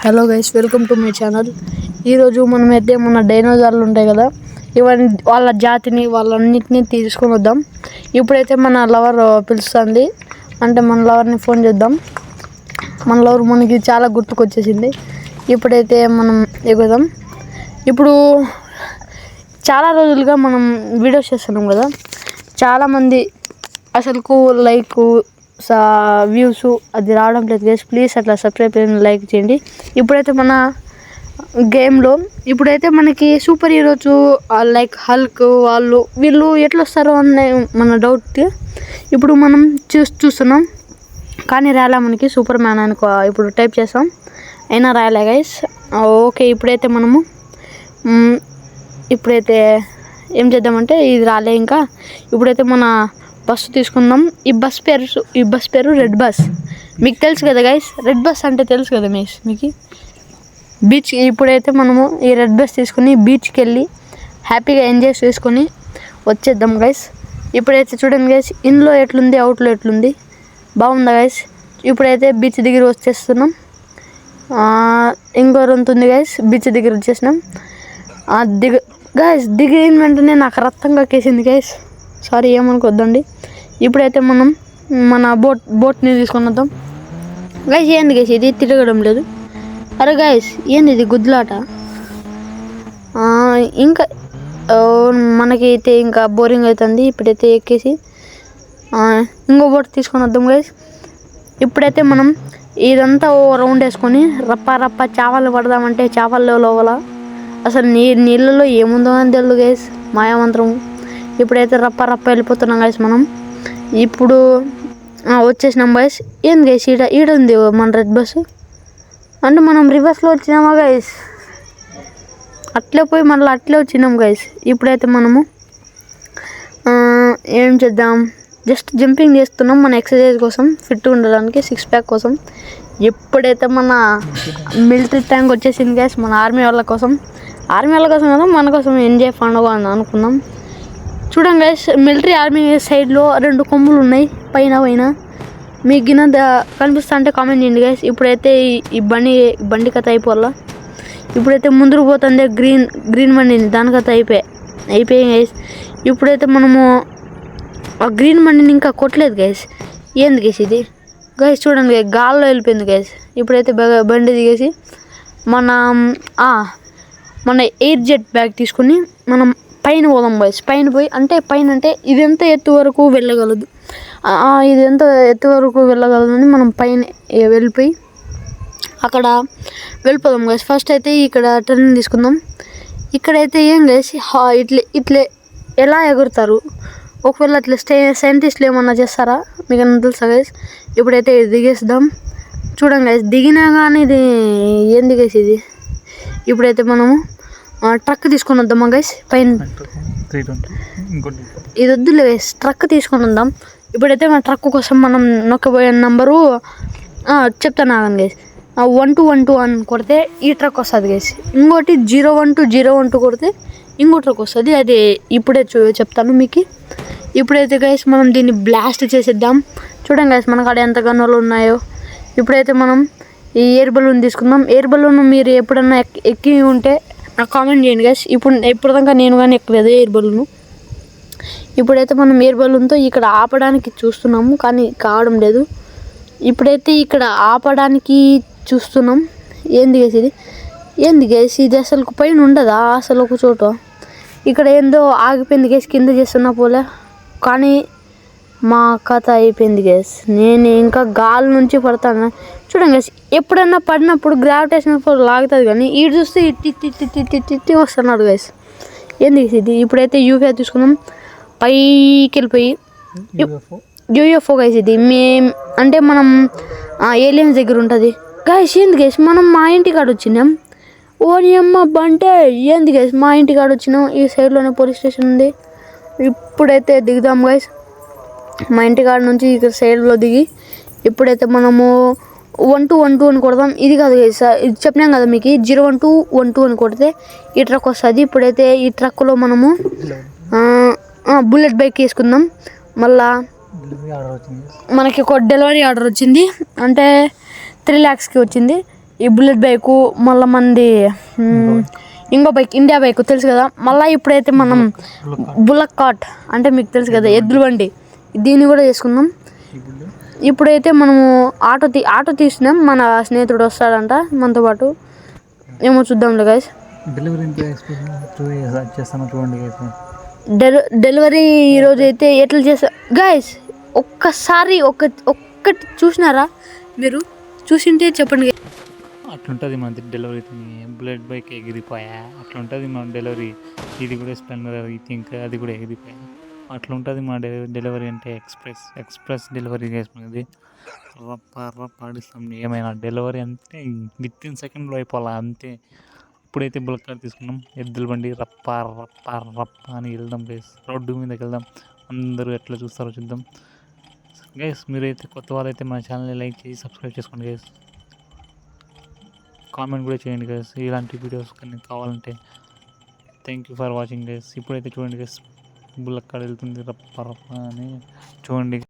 Hello guys, welcome to my channel. ఈరోజు మనమైతే మన డైనోసార్లు ఉంటాయి కదా, ఇవన్నీ వాళ్ళ జాతిని వాళ్ళన్నిటిని తీసుకొని వద్దాం. ఇప్పుడైతే మన లవర్ పిలుస్తుంది, అంటే మన లవర్ని ఫోన్ చేద్దాం. మన లవర్ మనకి చాలా గుర్తుకొచ్చేసింది. ఇప్పుడైతే మనం ఎగుదాం. ఇప్పుడు చాలా రోజులుగా మనం వీడియోస్ చేస్తున్నాం కదా, చాలామంది అసలుకు వ్యూస్ అది రావడం లేదు గైస్. ప్లీజ్ అట్లా సబ్స్క్రైబ్ చేయండి, లైక్ చేయండి. ఇప్పుడైతే మన గేమ్లో ఇప్పుడైతే మనకి సూపర్ హీరోస్ లైక్ హల్క్ వీళ్ళు ఎట్లా వస్తారో అనే మన డౌట్ ఇప్పుడు మనం చూస్తున్నాం, కానీ రాలే మనకి సూపర్ మ్యాన్ అని ఇప్పుడు టైప్ చేస్తాం, అయినా రాలే గైస్. ఓకే, ఇప్పుడైతే ఏం చేద్దామంటే ఇది రాలే ఇంకా. ఇప్పుడైతే మన బస్సు తీసుకుందాం. ఈ బస్ పేరు రెడ్ బస్. మీకు తెలుసు కదా గైస్, రెడ్ బస్ అంటే తెలుసు కదా మీకు బీచ్. ఇప్పుడైతే మనము ఈ రెడ్ బస్ తీసుకుని బీచ్కి వెళ్ళి హ్యాపీగా ఎంజాయ్ చేసుకొని వచ్చేద్దాం గైస్. ఇప్పుడైతే చూడండి గైస్, ఇన్లో ఎట్లుంది, అవుట్లో ఎట్లుంది, బాగుందా గైస్. ఇప్పుడైతే బీచ్ దగ్గర వచ్చేస్తున్నాం. ఇంకో రొంత ఉంది గైస్, బీచ్ దగ్గర వచ్చేసినాం. దిగిన వెంటనే నాకు రక్తం కక్కేసింది గైస్, సారీ ఏమనుకోద్దండి. ఇప్పుడైతే మనం మన బోట్ని తీసుకొని వద్దాం గైస్. ఏంది గైస్ ఇది తిరగడం లేదు? అరే గైస్, ఏంది ఇది గుద్దులాట? ఇంకా మనకైతే ఇంకా బోరింగ్ అవుతుంది. ఇప్పుడైతే ఎక్కేసి ఇంకో బోట్ తీసుకొని వద్దాం గైస్. ఇప్పుడైతే మనం ఇదంతా ఓ రౌండ్ వేసుకొని రప్ప చేపలు పడదామంటే చేపల్లో లోపల అసలు నీళ్ళలో ఏముందో అని తెలియదు గైస్, మాయామంత్రం. ఇప్పుడైతే రప్ప వెళ్ళిపోతున్నాం గైస్ మనం. ఇప్పుడు వచ్చేసినాం గైస్. ఏంది గైస్ ఈడ ఉంది మన రెడ్ బస్సు, అంటే మనం రివర్స్లో వచ్చినామా గైస్? అట్లే పోయి మళ్ళీ అట్లే వచ్చినాం గైస్. ఇప్పుడైతే మనము ఏం చేద్దాం, జస్ట్ జంపింగ్ చేస్తున్నాం మన ఎక్సర్సైజ్ కోసం, ఫిట్ ఉండడానికి, 6 ప్యాక్ కోసం. ఎప్పుడైతే మన మిలిటరీ ట్యాంక్ వచ్చేసింది గైస్, మన ఆర్మీ వాళ్ళ కోసం కదా, మన కోసం ఎంజాయ్ పండుగ అని అనుకున్నాం. చూడండి గైస్, మిలిటరీ ఆర్మీ సైడ్లో 2 కొమ్ములు ఉన్నాయి పైన. మీకు గిన కనిపిస్తా అంటే కామెంట్ చేయండి గైస్. ఇప్పుడైతే ఈ బండి కథ అయిపోవాలా. ఇప్పుడైతే ముందుకు పోతుంది గ్రీన్ బండిని, దాని కథ అయిపోయాయి గైస్. ఇప్పుడైతే మనము ఆ గ్రీన్ బండిని ఇంకా కొట్టలేదు గైస్. ఏంది గైస్ ఇది గైస్? చూడండి గైస్, గాల్లో వెళ్ళిపోయింది గైస్. ఇప్పుడైతే బండి దిగేసి మన ఎయిర్ జెట్ బ్యాగ్ తీసుకుని మనం పైన పోదాం బాయ్స్. పైన అంటే ఇది ఎంత ఎత్తు వరకు వెళ్ళగలదు, అని మనం పైన వెళ్ళిపోయి అక్కడ వెళ్ళిపోదాం గైస్. ఫస్ట్ అయితే ఇక్కడ టర్న్ తీసుకుందాం. ఇక్కడైతే ఏం గైస్, ఇట్లే ఎలా ఎగురుతారు? ఒకవేళ అట్లా సైంటిస్టులు ఏమన్నా చేస్తారా మీకు ఏమన్నా తెలుసా గైస్? ఇప్పుడైతే దిగేద్దాం. చూడండి గైస్, దిగినా కానీ ఇది ఏంది గైస్ ఇది? ఇప్పుడైతే మనము ట్రక్ తీసుకొని వద్దామా గైస్ పైన? ఇది వద్దులే గైస్, ట్రక్ తీసుకొని వద్దాం. ఇప్పుడైతే మన ట్రక్ కోసం మనం నొక్కబోయే నంబరు చెప్తాను ఆగండి గైస్. 1212 అని కొడితే ఈ ట్రక్ వస్తుంది గైస్. ఇంకోటి 012 కొడితే ఇంకో ట్రక్ వస్తుంది, అది ఇప్పుడే చెప్తాను మీకు. ఇప్పుడైతే గైస్ మనం దీన్ని బ్లాస్ట్ చేసేద్దాం. చూడండి గైస్, మన కాడ ఎంత గన్నులు ఉన్నాయో. ఇప్పుడైతే మనం ఈ ఎయిర్ బలూన్ తీసుకుందాం. ఎయిర్ బలూన్ మీరు ఎప్పుడన్నా ఎక్కి ఉంటే నాకు కామెంట్ చేయండి గైస్. ఇప్పుడు దాకా నేను కానీ ఎక్కలేదు ఎయిర్ బలూను. ఇప్పుడైతే మనం ఎయిర్ బలూన్తో ఇక్కడ ఆపడానికి చూస్తున్నాము, కానీ కావడం లేదు. ఇప్పుడైతే ఇక్కడ ఆపడానికి చూస్తున్నాం. ఏంది గైస్ ఇది అసలు పైన ఉండదా అసలు ఒక చోట? ఇక్కడ ఏందో ఆగిపోయింది గైస్, కింద చేస్తున్నా పోలే, కానీ మా కథ అయిపోయింది గైస్. నేను ఇంకా గాలి నుంచి పడతాను. చూడండి గైస్, ఎప్పుడన్నా పడినప్పుడు గ్రావిటేషన్ ఫోర్స్ లాగుతుంది, కానీ ఈడు చూస్తే ఇట్టి వస్తున్నాడు గైస్. ఏంది ఇది? ఇప్పుడైతే యూఎఫ్ఓ తీసుకుందాం. పైకి వెళ్ళిపోయి యూఎఫ్ఓ గైస్ ఇది అంటే మనం ఏలియన్స్ దగ్గర ఉంటుంది గైస్. ఏంది గైస్, మనం మా ఇంటి కాడ వచ్చినాం. ఓని అమ్మ బంటే, ఏంది గైస్ మా ఇంటి కాడ వచ్చినాం. ఈ సైడ్లోనే పోలీస్ స్టేషన్ ఉంది. ఇప్పుడైతే దిగుదాం గైస్. మా ఇంటి కాడ నుంచి ఇక్కడ సైడ్లో దిగి ఇప్పుడైతే మనము 1212 అని కొడదాం. ఇది కాదు గైస్, ఇది చెప్పినాం కదా మీకు, 01212 అని కొడితే ఈ ట్రక్ వస్తుంది. ఇప్పుడైతే ఈ ట్రక్లో మనము బుల్లెట్ బైక్ వేసుకుందాం. మళ్ళా మనకి ఒక డెలివరీ ఆర్డర్ వచ్చింది, అంటే 3 lakhsకి వచ్చింది. ఈ బుల్లెట్ బైకు మళ్ళీ మంది ఇంకో బైక్ ఇండియా బైక్ తెలుసు కదా. మళ్ళీ ఇప్పుడైతే మనం బుల్లక్ కార్ట్ అంటే మీకు తెలుసు కదా ఎద్దుల బండి, దీన్ని కూడా చేసుకుందాం. ఇప్పుడైతే మనము ఆటో తీసినాం. మన స్నేహితుడు వస్తాడంట మనతో పాటు, ఏమో చూద్దాంలే గైస్. డెలివరీ ఈరోజు అయితే ఎట్లా చేస్తా గైస్, ఒక్కసారి ఒక్కటి చూసినారా మీరు? చూసింటే చెప్పండి. అట్లుంటుంది మన డెలివరీ, బుల్లెట్ బైక్ ఎగిరిపోయా అట్లుంటుంది మన డెలివరీ. ఇది కూడా స్ప్లెండర్, ఇది ఇంకా అది కూడా ఎగిరిపోయా అట్లుంటుంది మా డెలివరీ అంటే. ఎక్స్ప్రెస్ డెలివరీ చేసుకునేది పాడిస్తాం. ఏమైనా డెలివరీ అంటే వితిన్ సెకండ్లో అయిపోవాలా అంతే. ఇప్పుడైతే బుల్లెట్ కార్ తీసుకున్నాం, ఎద్దుల బండి రప్ప అని వెళ్దాం గైస్. రోడ్డు మీదకి వెళ్దాం, అందరూ ఎట్లా చూస్తారో చూద్దాం గైస్. మీరైతే కొత్త వాళ్ళైతే మన ఛానల్ని లైక్ చేసి సబ్స్క్రైబ్ చేసుకోండి గైస్. కామెంట్ కూడా చేయండి గైస్ ఇలాంటి వీడియోస్ కానీ కావాలంటే. Thank you for watching guys. ఇప్పుడైతే చూడండి గైస్, బుల్లెట్ కార్ వెళ్తుంది రప్ప అని చూడండి.